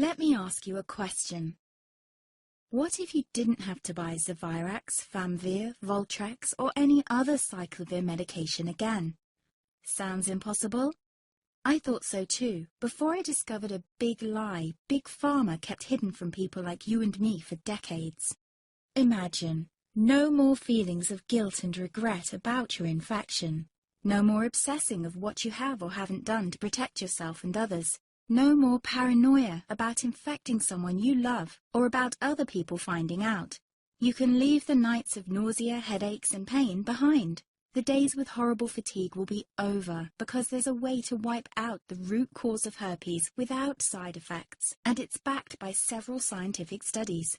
Let me ask you a question. What if you didn't have to buy Zevirax, Famvir, Voltrex, or any other cyclovir medication again? Sounds impossible? I thought so too, before I discovered a big lie Big Pharma kept hidden from people like you and me for decades. Imagine, no more feelings of guilt and regret about your infection. No more obsessing of what you have or haven't done to protect yourself and others. No more paranoia about infecting someone you love or about other people finding out. You can leave the nights of nausea, headaches and pain behind. The days with horrible fatigue will be over because there's a way to wipe out the root cause of herpes without side effects, and it's backed by several scientific studies.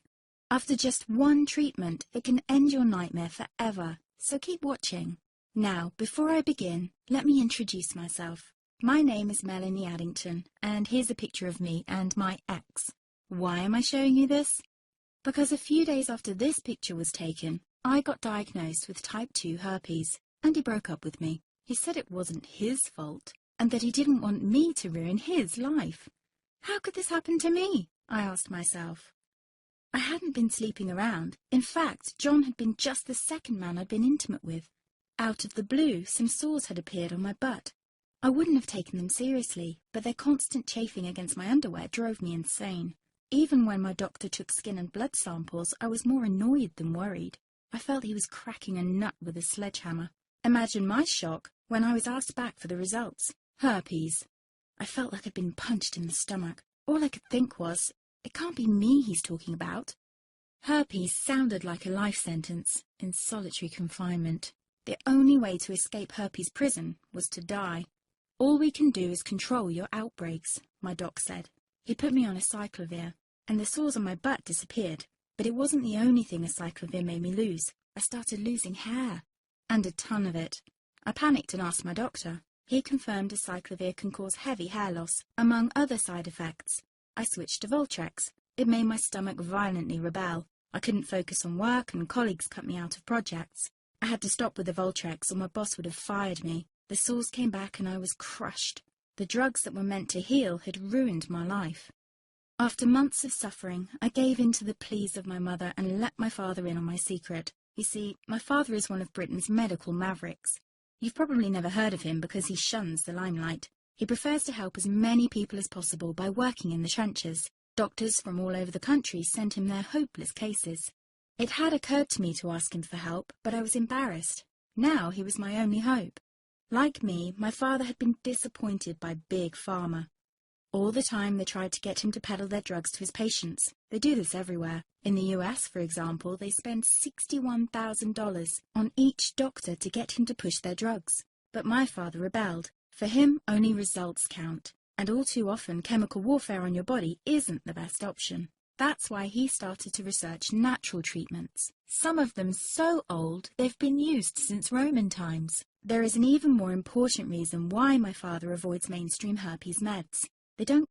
After just one treatment, it can end your nightmare forever, so keep watching. Now, before I begin, let me introduce myself. My name is Melanie Addington, and here's a picture of me and my ex. Why am I showing you this? Because a few days after this picture was taken, I got diagnosed with type 2 herpes, and he broke up with me. He said it wasn't his fault, and that he didn't want me to ruin his life. How could this happen to me? I asked myself. I hadn't been sleeping around. In fact, John had been just the second man I'd been intimate with. Out of the blue, some sores had appeared on my butt. I wouldn't have taken them seriously, but their constant chafing against my underwear drove me insane. Even when my doctor took skin and blood samples, I was more annoyed than worried. I felt he was cracking a nut with a sledgehammer. Imagine my shock when I was asked back for the results. Herpes. I felt like I'd been punched in the stomach. All I could think was, it can't be me he's talking about. Herpes sounded like a life sentence in solitary confinement. The only way to escape herpes prison was to die. All we can do is control your outbreaks, my doc said. He put me on a cyclovir, and the sores on my butt disappeared. But it wasn't the only thing a cyclovir made me lose. I started losing hair, and a ton of it. I panicked and asked my doctor. He confirmed a cyclovir can cause heavy hair loss, among other side effects. I switched to Voltrex. It made my stomach violently rebel. I couldn't focus on work, and colleagues cut me out of projects. I had to stop with the Voltrex, or my boss would have fired me. The sores came back and I was crushed. The drugs that were meant to heal had ruined my life. After months of suffering, I gave in to the pleas of my mother and let my father in on my secret. You see, my father is one of Britain's medical mavericks. You've probably never heard of him because he shuns the limelight. He prefers to help as many people as possible by working in the trenches. Doctors from all over the country sent him their hopeless cases. It had occurred to me to ask him for help, but I was embarrassed. Now he was my only hope. Like me, my father had been disappointed by Big Pharma. All the time they tried to get him to peddle their drugs to his patients. They do this everywhere. In the US, for example, they spend $61,000 on each doctor to get him to push their drugs. But my father rebelled. For him, only results count. And all too often, chemical warfare on your body isn't the best option. That's why he started to research natural treatments. Some of them so old, they've been used since Roman times. There is an even more important reason why my father avoids mainstream herpes meds. They don't